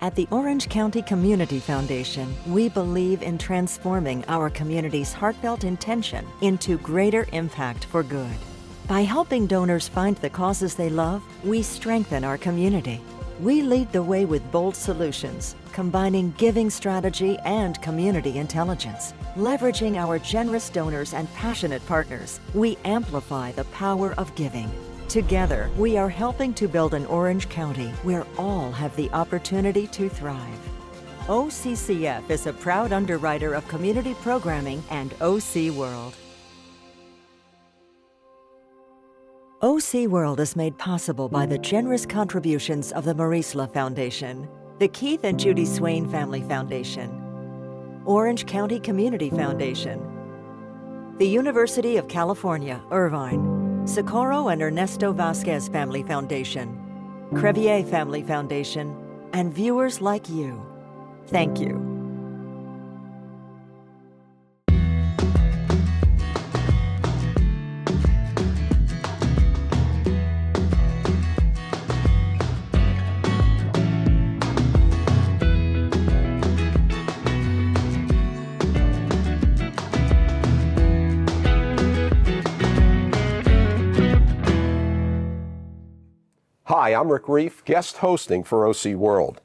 At the Orange County Community Foundation, we believe in transforming our community's heartfelt intention into greater impact for good. By helping donors find the causes they love, we strengthen our community. We lead the way with bold solutions, combining giving strategy and community intelligence. Leveraging our generous donors and passionate partners, we amplify the power of giving. Together, we are helping to build an Orange County where all have the opportunity to thrive. OCCF is a proud underwriter of community programming and OC World. OC World is made possible by the generous contributions of the Moorlach Foundation, the Keith and Judy Swain Family Foundation, Orange County Community Foundation, the University of California, Irvine, Socorro and Ernesto Vasquez Family Foundation, Crevier Family Foundation, and viewers like you. Thank you. Hi, I'm Reiff, guest hosting for OC World.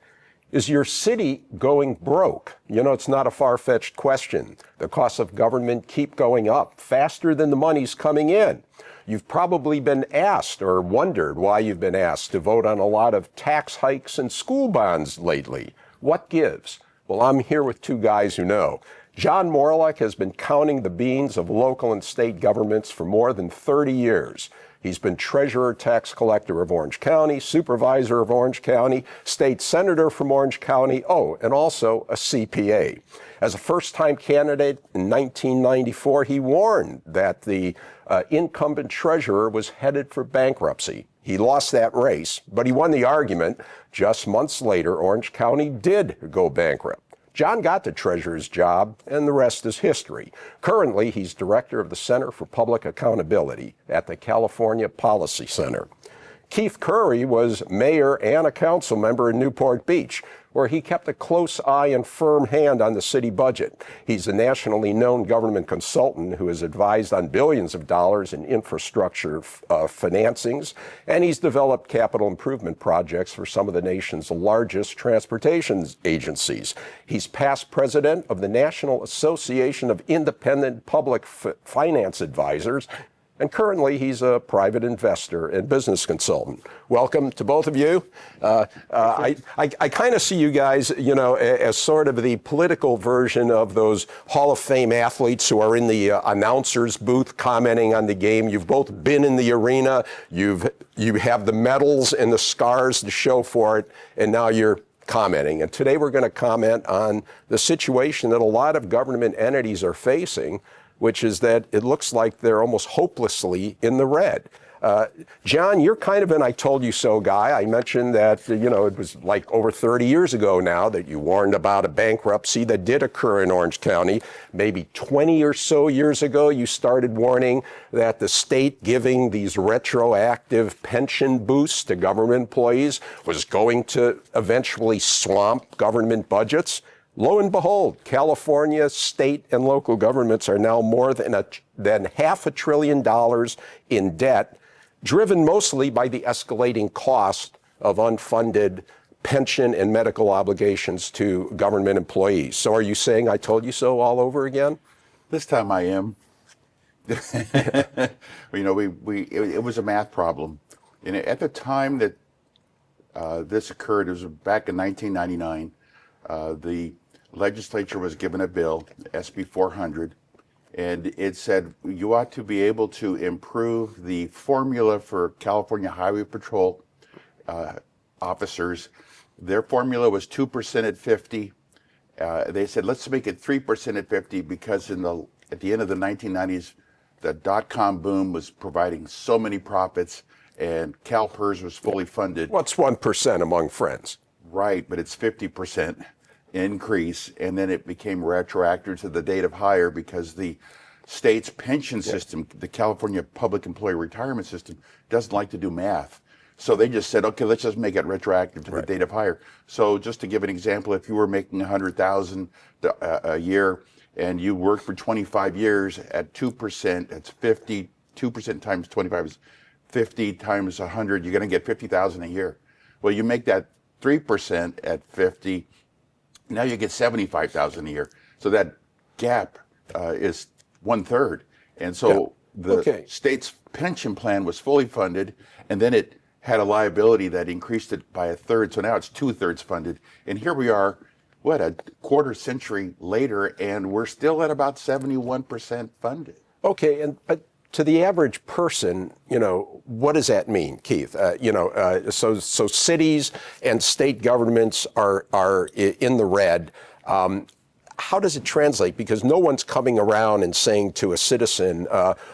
Is your city going broke? You know, it's not a far-fetched question. The costs of government keep going up faster than the money's coming in. You've probably been asked or wondered why you've been asked to vote on a lot of tax hikes and school bonds lately. What gives? Well, I'm here with two guys who know. John Moorlach has been counting the beans of local and state governments for more than 30 years. He's been treasurer, tax collector of Orange County, supervisor of Orange County, state senator from Orange County, and also a CPA. As a first-time candidate in 1994, he warned that the incumbent treasurer was headed for bankruptcy. He lost that race, but he won the argument. Just months later, Orange County did go bankrupt. John got the treasurer's job, and the rest is history. Currently, he's director of the Center for Public Accountability at the California Policy Center. Keith Curry was mayor and a council member in Newport Beach, where he kept a close eye and firm hand on the city budget. He's a nationally known government consultant who has advised on billions of dollars in infrastructure financings, and he's developed capital improvement projects for some of the nation's largest transportation agencies. He's past president of the National Association of Independent Public Finance Advisors, and currently he's a private investor and business consultant. Welcome to both of you. I kind of see you guys, you know, as sort of the political version of those Hall of Fame athletes who are in the announcer's booth commenting on the game. You've both been in the arena. You have the medals and the scars to show for it, and now you're commenting. And today we're going to comment on the situation that a lot of government entities are facing, which is that it looks like they're almost hopelessly in the red. John, you're kind of an I told you so guy. I mentioned that, you know, it was like over 30 years ago now that you warned about a bankruptcy that did occur in Orange County. Maybe 20 or so years ago, you started warning that the state giving these retroactive pension boosts to government employees was going to eventually swamp government budgets. Lo and behold, California state and local governments are now more than $500 billion in debt, driven mostly by the escalating cost of unfunded pension and medical obligations to government employees. So are you saying I told you so all over again? This time I am. You know, it was a math problem. And at the time that this occurred, it was back in 1999, the legislature was given a bill, SB 400, and it said you ought to be able to improve the formula for California Highway Patrol officers. Their formula was 2% at 50. They said, let's make it 3% at 50 because at the end of the 1990s, the dot-com boom was providing so many profits and CalPERS was fully funded. What's 1% among friends? Right, but it's 50% increase, and then it became retroactive to the date of hire because the state's pension system, the California Public Employee Retirement System, doesn't like to do math. So they just said, okay, let's just make it retroactive to the date of hire. So just to give an example, if you were making $100,000 a year and you worked for 25 years at 2%, that's 50. 2% times 25 is 50 times 100. You're going to get 50,000 a year. Well, you make that 3% at 50. Now you get 75,000 a year. So that gap is 1/3. And so the state's pension plan was fully funded, and then it had a liability that increased it by 1/3. So now it's 2/3 funded. And here we are, what, a quarter century later, and we're still at about 71% funded. Okay, but to the average person, what does that mean, Keith? So cities and state governments are in the red. How does it translate? Because no one's coming around and saying to a citizen,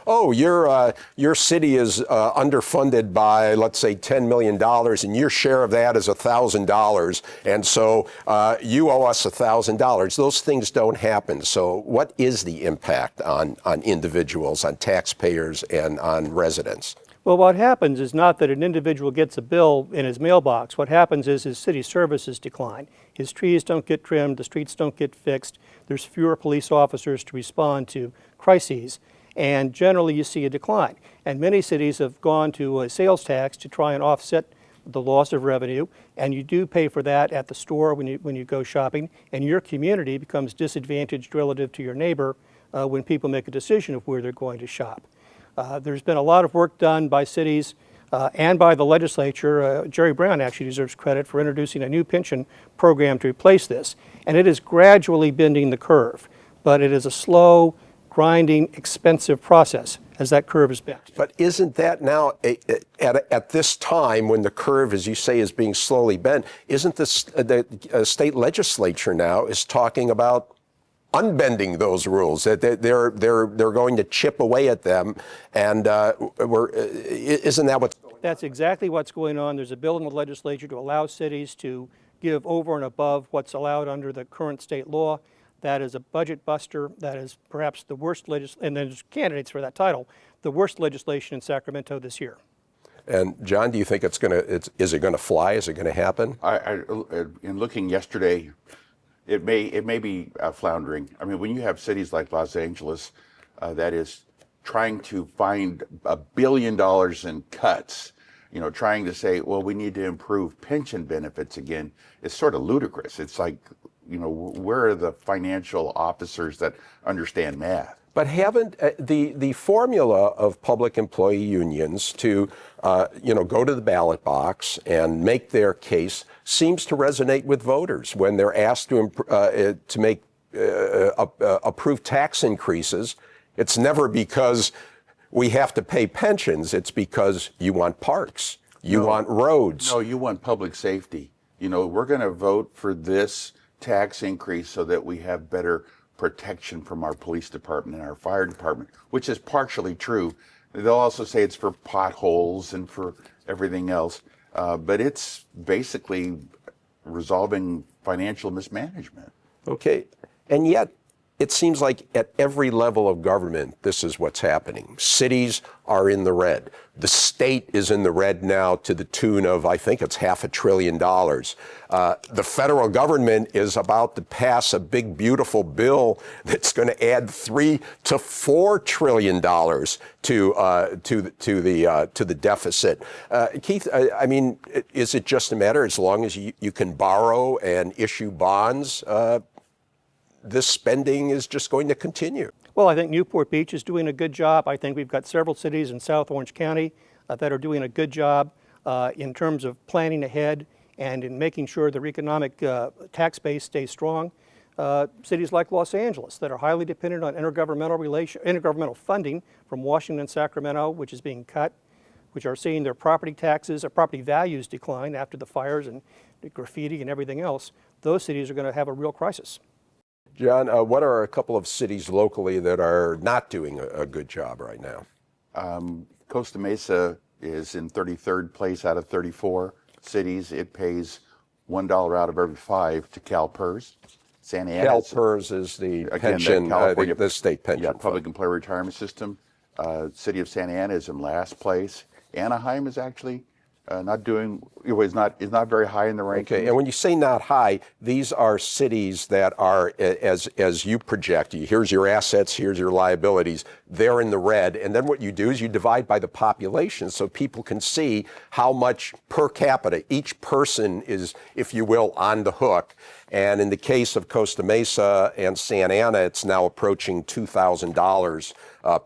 "Oh, your city is underfunded by, let's say, $10 million, and your share of that is $1,000, and so you owe us $1,000." Those things don't happen. So, what is the impact on individuals, on taxpayers, and on residents? Well, what happens is not that an individual gets a bill in his mailbox. What happens is his city services decline. His trees don't get trimmed, the streets don't get fixed, there's fewer police officers to respond to crises, and generally you see a decline. And many cities have gone to a sales tax to try and offset the loss of revenue, and you do pay for that at the store when you go shopping, and your community becomes disadvantaged relative to your neighbor when people make a decision of where they're going to shop. There's been a lot of work done by cities and by the legislature. Jerry Brown actually deserves credit for introducing a new pension program to replace this. And it is gradually bending the curve, but it is a slow, grinding, expensive process as that curve is bent. But isn't that now, at this time when the curve, as you say, is being slowly bent, isn't the state legislature now is talking about unbending those rules, that they're going to chip away at them, and isn't that what's going on? That's exactly what's going on. There's a bill in the legislature to allow cities to give over and above what's allowed under the current state law. That is a budget buster. That is perhaps the worst and there's candidates for that title, the worst legislation in Sacramento this year. And John, do you think is it going to fly? Is it going to happen? In looking yesterday, it may be floundering. I mean, when you have cities like Los Angeles that is trying to find $1 billion in cuts, trying to say, well, we need to improve pension benefits again, it's sort of ludicrous. It's like, where are the financial officers that understand math? But haven't the formula of public employee unions to go to the ballot box and make their case seems to resonate with voters when they're asked to make approve tax increases? It's never because we have to pay pensions. It's because you want parks, you want roads. No, you want public safety. We're going to vote for this tax increase so that we have better protection from our police department and our fire department, which is partially true. They'll also say it's for potholes and for everything else, but it's basically resolving financial mismanagement. Okay, and yet it seems like at every level of government, this is what's happening. Cities are in the red. The state is in the red now to the tune of, I think it's $500 billion. The federal government is about to pass a big, beautiful bill that's going to add $3 to $4 trillion to the deficit. Keith, I mean, is it just a matter, as long as you can borrow and issue bonds, this spending is just going to continue? Well, I think Newport Beach is doing a good job. I think we've got several cities in South Orange County that are doing a good job in terms of planning ahead and in making sure their economic tax base stays strong. Cities like Los Angeles that are highly dependent on intergovernmental funding from Washington and Sacramento, which is being cut, which are seeing their property taxes or property values decline after the fires and the graffiti and everything else. Those cities are going to have a real crisis. John, what are a couple of cities locally that are not doing a good job right now? Costa Mesa is in 33rd place out of 34 cities. It pays $1 out of every 5 to CalPERS. Santa Ana. CalPERS is the pension, the state pension. Yeah, Public Employee Retirement System. City of Santa Ana is in last place. Anaheim is actually is not very high in the rankings. Okay, and when you say not high, these are cities that are, as you project, here's your assets, here's your liabilities, they're in the red, and then what you do is you divide by the population so people can see how much per capita each person is, if you will, on the hook. And in the case of Costa Mesa and Santa Ana, it's now approaching $2,000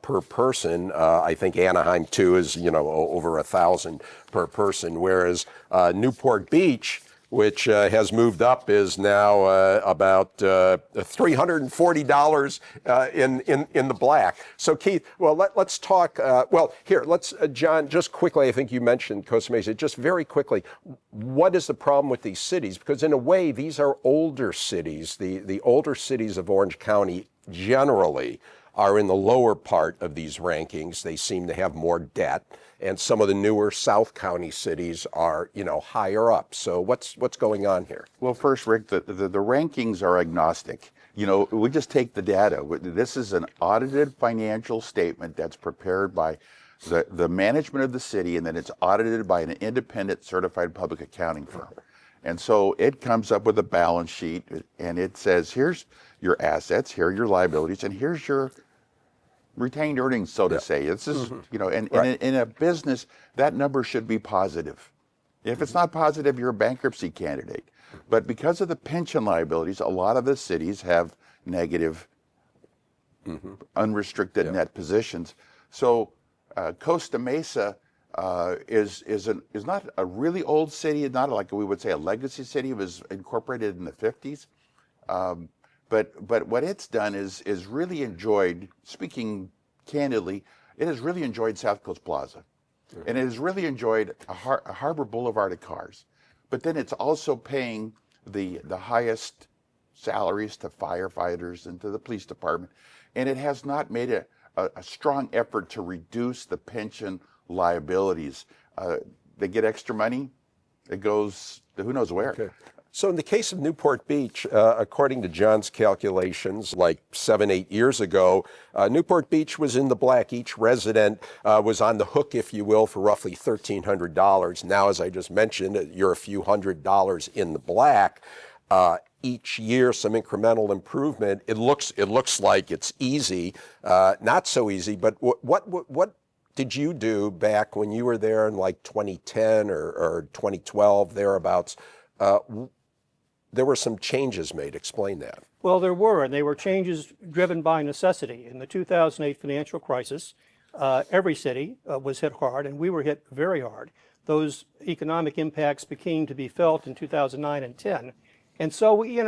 per person. I think Anaheim too is, over $1,000 per person, whereas Newport Beach, which has moved up, is now about $340 in the black. So Keith, well, let's talk. John, just quickly. I think you mentioned Costa Mesa. Just very quickly, what is the problem with these cities? Because in a way, these are older cities. The older cities of Orange County generally are in the lower part of these rankings. They seem to have more debt. And some of the newer South County cities are, higher up. So what's going on here? Well, first, Rick, the rankings are agnostic. We just take the data. This is an audited financial statement that's prepared by the management of the city, and then it's audited by an independent certified public accounting firm. And so it comes up with a balance sheet, and it says, here's your assets, here are your liabilities, and here's your retained earnings, so to say. This is, in a business, that number should be positive. If it's not positive, you're a bankruptcy candidate. But because of the pension liabilities, a lot of the cities have negative, unrestricted net positions. So Costa Mesa is not a really old city, not like we would say a legacy city. It was incorporated in the 50s. But what it's done is really enjoyed, speaking candidly, it has really enjoyed South Coast Plaza. And it has really enjoyed a Harbor Boulevard of cars. But then it's also paying the highest salaries to firefighters and to the police department. And it has not made a strong effort to reduce the pension liabilities. They get extra money. It goes to who knows where. Okay. So in the case of Newport Beach, according to John's calculations, like 7-8 years ago, Newport Beach was in the black. Each resident was on the hook, if you will, for roughly $1,300. Now, as I just mentioned, you're a few $100s in the black. Each year, some incremental improvement. It looks like it's easy, not so easy. But what did you do back when you were there in like 2010 or 2012 thereabouts? There were some changes made. Explain that. Well, there were, and they were changes driven by necessity. In the 2008 financial crisis, every city was hit hard, and we were hit very hard. Those economic impacts began to be felt in 2009 and 10. And so we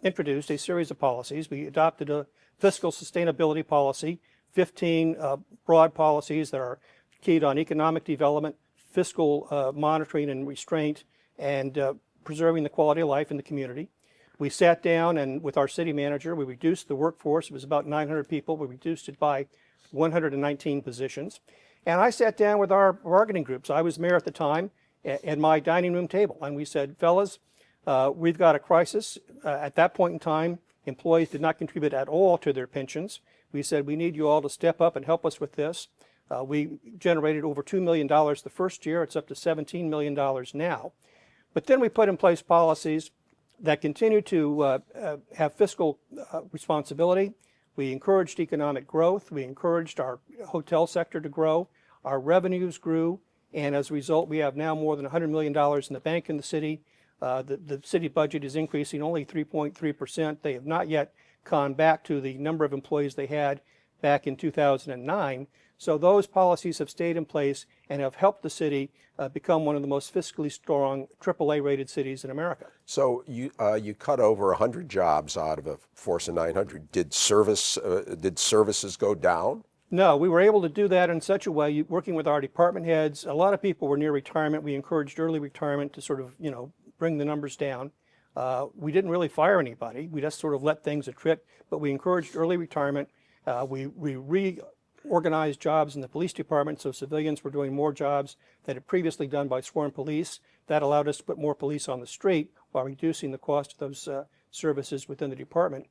introduced a series of policies. We adopted a fiscal sustainability policy, 15 broad policies that are keyed on economic development, fiscal monitoring and restraint, and preserving the quality of life in the community. We sat down and with our city manager, we reduced the workforce. It was about 900 people. We reduced it by 119 positions. And I sat down with our bargaining groups. I was mayor at the time at my dining room table. And we said, fellas, we've got a crisis. At that point in time, employees did not contribute at all to their pensions. We said, we need you all to step up and help us with this. We generated over $2 million the first year. It's up to $17 million now. But then we put in place policies that continue to have fiscal responsibility. We encouraged economic growth. We encouraged our hotel sector to grow. Our revenues grew. And as a result, we have now more than $100 million in the bank in the city. The city budget is increasing only 3.3%. They have not yet gone back to the number of employees they had back in 2009. So those policies have stayed in place and have helped the city become one of the most fiscally strong AAA rated cities in America. So you cut over 100 jobs out of a force of 900. Did services go down? No, we were able to do that in such a way, working with our department heads. A lot of people were near retirement. We encouraged early retirement to sort of, bring the numbers down. We didn't really fire anybody. We just sort of let things attrit, but we encouraged early retirement. We reorganized jobs in the police department, so civilians were doing more jobs that had previously done by sworn police. That allowed us to put more police on the street while reducing the cost of those services within the department.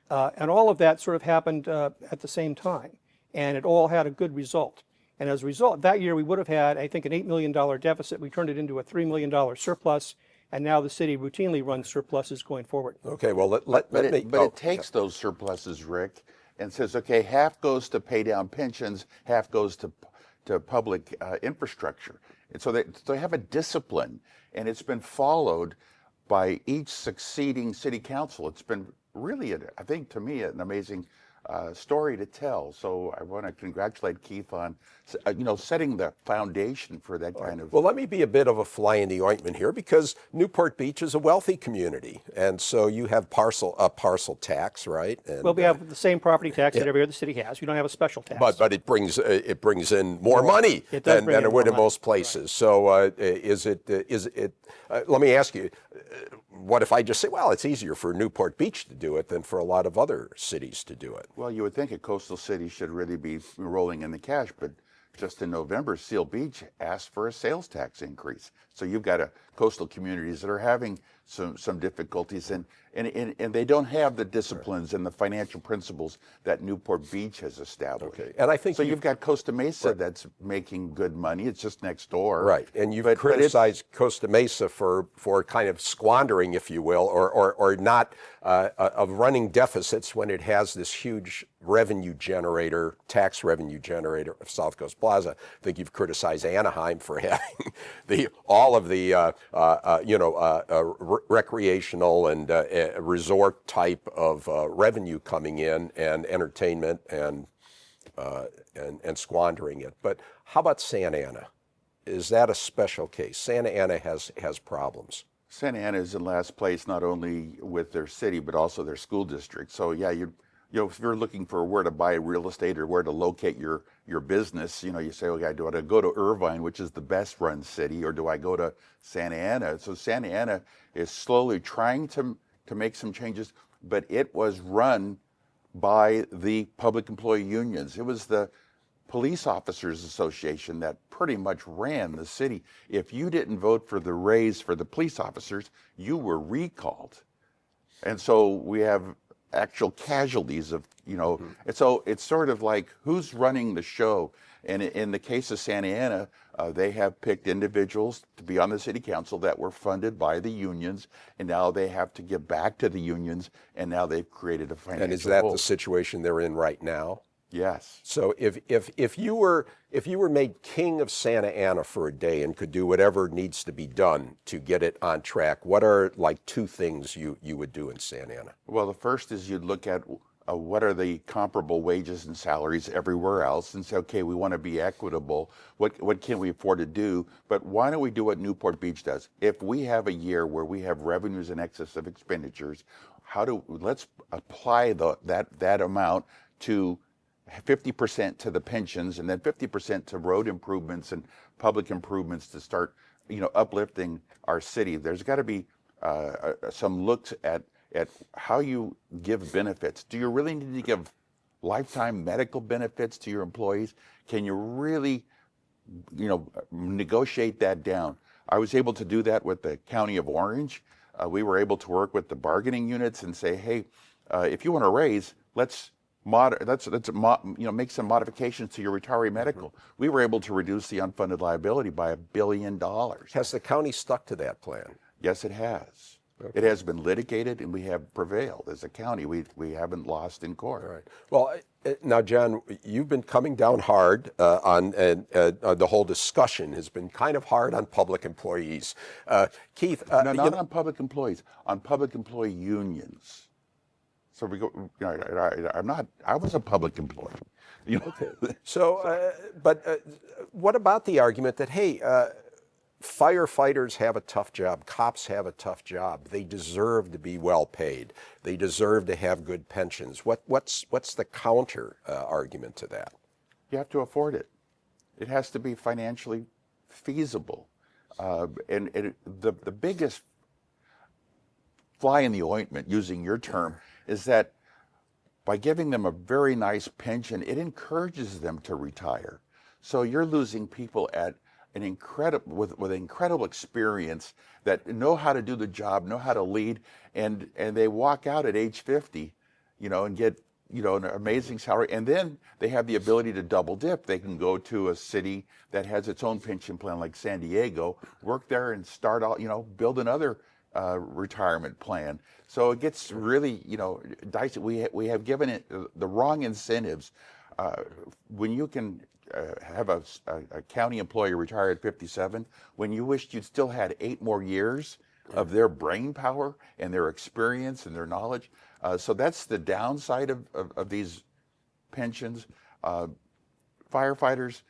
And all of that sort of happened at the same time, and it all had a good result. And as a result, that year we would have had, I think, an $8 million deficit. We turned it into a $3 million surplus. And now the city routinely runs surpluses going forward. Okay, well, But it takes those surpluses, Rick, and says, okay, half goes to pay down pensions, half goes to public infrastructure. And so they have a discipline, and it's been followed by each succeeding city council. It's been really, I think, to me, an amazing story to tell. So I want to congratulate Keith on, setting the foundation for that kind of. Well, let me be a bit of a fly in the ointment here, because Newport Beach is a wealthy community, and so you have a parcel tax, right? And, Well, we have the same property tax that every other city has. We don't have a special tax. but it brings in more money than it would in most places. Right. So is it? Let me ask you. What if I just say, well, it's easier for Newport Beach to do it than for a lot of other cities to do it? Well, you would think a coastal city should really be rolling in the cash, but just in November, Seal Beach asked for a sales tax increase. So you've got coastal communities that are having some difficulties, and they don't have the disciplines and the financial principles that Newport Beach has established. Okay, and I think so. You've got Costa Mesa that's making good money. It's just next door, right? And you've criticized Costa Mesa for kind of squandering, if you will, or not of running deficits when it has this huge tax revenue generator of South Coast Plaza. I think you've criticized Anaheim for having all of the recreational and resort type of revenue coming in, and entertainment and squandering it. But how about Santa Ana? Is that a special case? Santa Ana has problems. Santa Ana is in last place not only with their city but also their school district. So yeah, if you're looking for where to buy real estate or where to locate your business, you say, okay, do I go to Irvine, which is the best run city, or do I go to Santa Ana? So Santa Ana is slowly trying to make some changes, but it was run by the public employee unions. It was the Police Officers Association that pretty much ran the city. If you didn't vote for the raise for the police officers, you were recalled. And so we have actual casualties of, and so it's sort of like, who's running the show? And in the case of Santa Ana, they have picked individuals to be on the city council that were funded by the unions, and now they have to give back to the unions, and now they've created a financial And is that hole. the situation they're in right now? Yes. So if you were made king of Santa Ana for a day and could do whatever needs to be done to get it on track, what are like two things you would do in Santa Ana? Well, the first is you'd look at what are the comparable wages and salaries everywhere else, and say, okay, we want to be equitable. What can we afford to do? But why don't we do what Newport Beach does? If we have a year where we have revenues in excess of expenditures, let's apply that amount to 50% to the pensions, and then 50% to road improvements and public improvements to start, uplifting our city. There's got to be some looks at how you give benefits. Do you really need to give lifetime medical benefits to your employees? Can you really, negotiate that down? I was able to do that with the County of Orange. We were able to work with the bargaining units and say, hey, if you want to raise, let's make some modifications to your retiree medical. Mm-hmm. We were able to reduce the unfunded liability by $1 billion. Has the county stuck to that plan? Yes, it has. Okay. It has been litigated, and we have prevailed as a county. We haven't lost in court. All right. Well, now, John, you've been coming down hard on the whole discussion has been kind of hard on public employees. Keith, no, not on public employees, on public employee unions. So we go. I was a public employee. Okay. So, but what about the argument that, hey, firefighters have a tough job, cops have a tough job. They deserve to be well paid. They deserve to have good pensions. What's the counter argument to that? You have to afford it. It has to be financially feasible. And the biggest fly in the ointment, using your term, is that by giving them a very nice pension, it encourages them to retire. So you're losing people at an incredible with incredible experience that know how to do the job, know how to lead, and they walk out at age 50, and get an amazing salary, and then they have the ability to double dip. They can go to a city that has its own pension plan, like San Diego, work there and start out, build another retirement plan. So it gets really, dicey. We have given it the wrong incentives. When you can have a county employee retire at 57, when you wished you'd still had 8 more years of their brain power and their experience and their knowledge. So that's the downside of these pensions. Firefighters,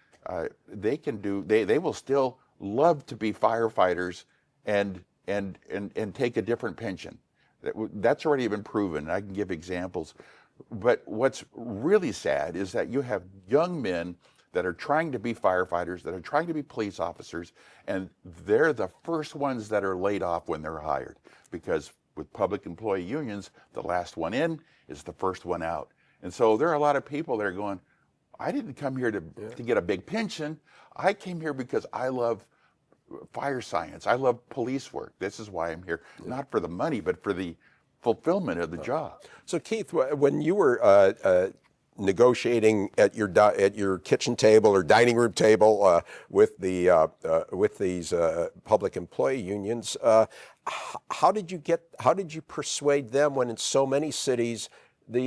they will still love to be firefighters and take a different pension. That's already been proven. I can give examples. But what's really sad is that you have young men that are trying to be firefighters, that are trying to be police officers, and they're the first ones that are laid off when they're hired. Because with public employee unions, the last one in is the first one out. And so there are a lot of people that are going, I didn't come here to get a big pension. I came here because I love fire science. I love police work. This is why I'm here, not for the money, but for the fulfillment of the job. So Keith, when you were negotiating at your kitchen table or dining room table with these public employee unions, how did you persuade them when in so many cities the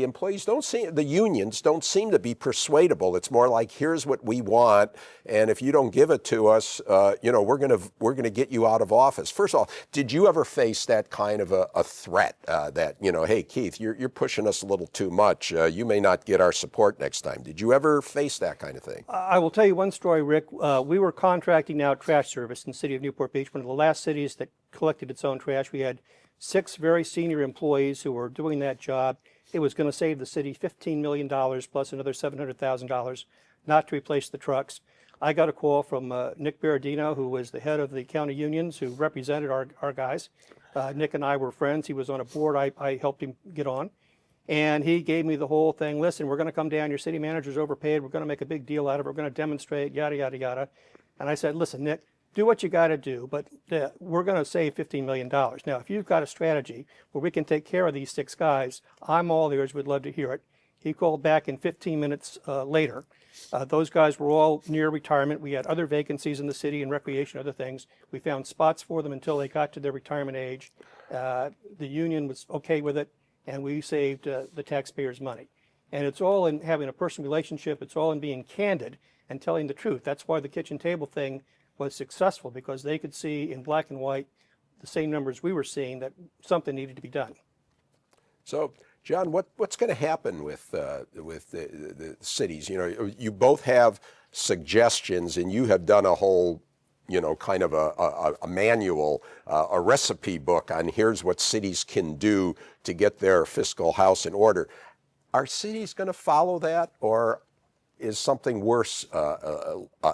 unions don't seem to be persuadable? It's more like, here's what we want, and if you don't give it to us, we're gonna get you out of office. First of all, did you ever face that kind of a threat that, hey Keith, you're pushing us a little too much. You may not get our support next time. Did you ever face that kind of thing? I will tell you one story, Rick. We were contracting out trash service in the city of Newport Beach, one of the last cities that collected its own trash. We had 6 very senior employees who were doing that job. It was going to save the city $15 million plus another $700,000 not to replace the trucks. I got a call from Nick Berardino, who was the head of the county unions, who represented our guys. Nick and I were friends. He was on a board I helped him get on. And he gave me the whole thing. Listen, we're going to come down. Your city manager's overpaid. We're going to make a big deal out of it. We're going to demonstrate, yada, yada, yada. And I said, listen, Nick, do what you got to do, but we're going to save $15 million. Now, if you've got a strategy where we can take care of these 6 guys, I'm all ears. Would love to hear it. He called back in 15 minutes later. Those guys were all near retirement. We had other vacancies in the city and recreation, other things. We found spots for them until they got to their retirement age. The union was okay with it, and we saved the taxpayers money. And it's all in having a personal relationship. It's all in being candid and telling the truth. That's why the kitchen table thing was successful, because they could see in black and white the same numbers we were seeing, that something needed to be done. So, John, what's going to happen with the cities? You both have suggestions, and you have done a whole, kind of a manual, a recipe book on here's what cities can do to get their fiscal house in order. Are cities going to follow that, or is something worse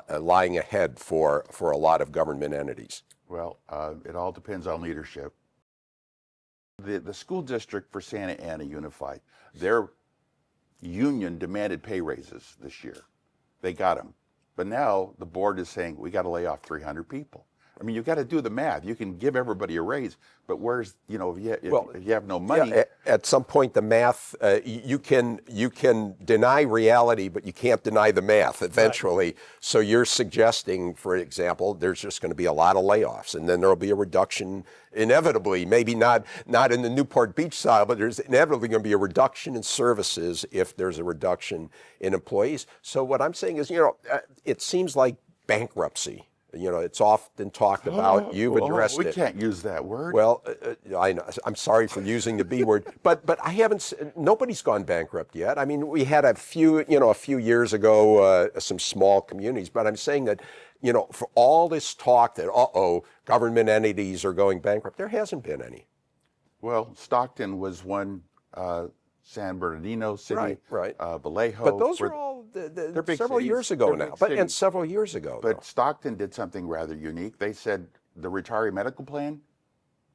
lying ahead for a lot of government entities? Well, it all depends on leadership. The school district for Santa Ana Unified, their union demanded pay raises this year. They got them. But now the board is saying, we got to lay off 300 people. I mean, you've got to do the math. You can give everybody a raise, but where's, if you have no money. Yeah, at some point, the math, you can deny reality, but you can't deny the math eventually. Right. So you're suggesting, for example, there's just going to be a lot of layoffs, and then there'll be a reduction, inevitably, maybe not in the Newport Beach style, but there's inevitably going to be a reduction in services if there's a reduction in employees. So what I'm saying is, it seems like bankruptcy. It's often talked about. You've addressed it. We can't use that word. Well, I know. I'm sorry for using the B word, but I haven't. Nobody's gone bankrupt yet. I mean, we had a few years ago, some small communities. But I'm saying that, for all this talk that government entities are going bankrupt, there hasn't been any. Well, Stockton was one. San Bernardino City, right. Vallejo. But those are all several years ago now. And several years ago. But Stockton did something rather unique. They said the retiree medical plan,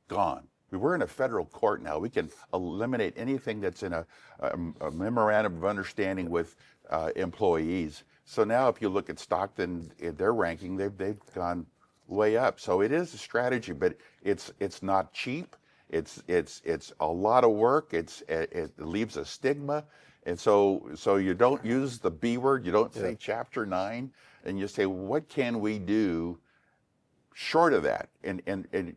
gone. We're in a federal court now. We can eliminate anything that's in a memorandum of understanding with employees. So now, if you look at Stockton, their ranking, they've gone way up. So it is a strategy, but it's not cheap. It's a lot of work. It leaves a stigma, And so you don't use the B word, you don't say Chapter 9, and you say, what can we do short of that? And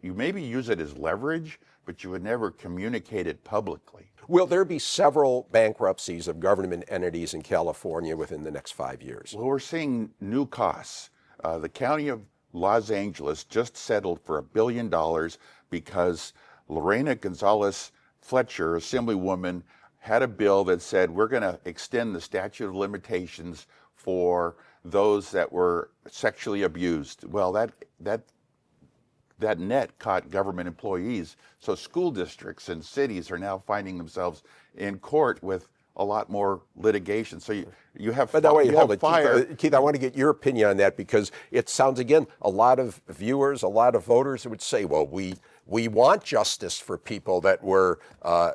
you maybe use it as leverage, but you would never communicate it publicly. Will there be several bankruptcies of government entities in California within the next 5 years? Well, we're seeing new costs. The County of Los Angeles just settled for $1 billion because Lorena Gonzalez Fletcher, Assemblywoman, had a bill that said we're going to extend the statute of limitations for those that were sexually abused. Well, that net caught government employees. So school districts and cities are now finding themselves in court with a lot more litigation. So you have, But now wait, hold it, fire. Keith, I want to get your opinion on that, because it sounds, again, a lot of viewers, a lot of voters would say, well, we want justice for people that were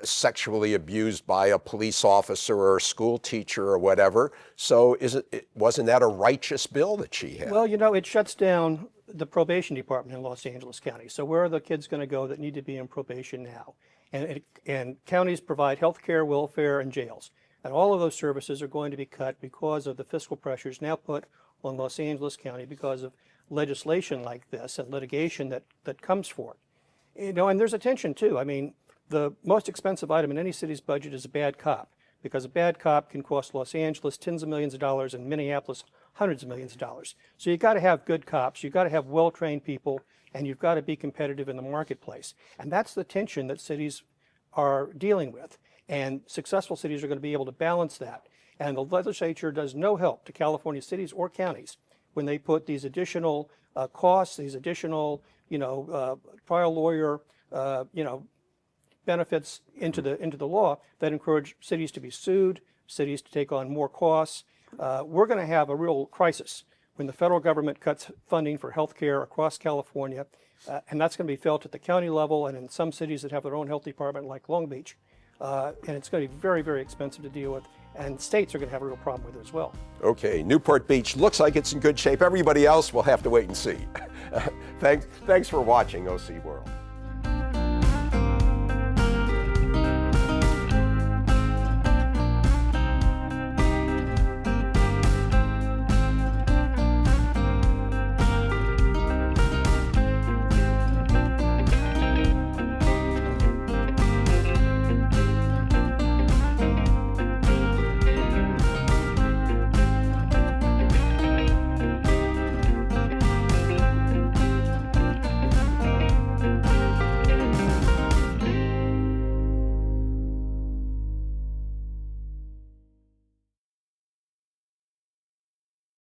sexually abused by a police officer or a school teacher or whatever. So wasn't that a righteous bill that she had? Well, it shuts down the probation department in Los Angeles County. So where are the kids going to go that need to be in probation now? And counties provide health care, welfare, and jails. And all of those services are going to be cut because of the fiscal pressures now put on Los Angeles County because of legislation like this and litigation that comes for it. And there's a tension too. I mean, the most expensive item in any city's budget is a bad cop, because a bad cop can cost Los Angeles tens of millions of dollars and Minneapolis hundreds of millions of dollars. So you've got to have good cops, you've got to have well-trained people, and you've got to be competitive in the marketplace. And that's the tension that cities are dealing with. And successful cities are going to be able to balance that. And the legislature does no help to California cities or counties when they put these additional costs, these additional, trial lawyer, benefits into the law that encourage cities to be sued, cities to take on more costs. We're going to have a real crisis when the federal government cuts funding for health care across California, and that's going to be felt at the county level and in some cities that have their own health department like Long Beach. And it's going to be very, very expensive to deal with, and states are going to have a real problem with it as well. Okay, Newport Beach looks like it's in good shape. Everybody else will have to wait and see. Thanks for watching OC World.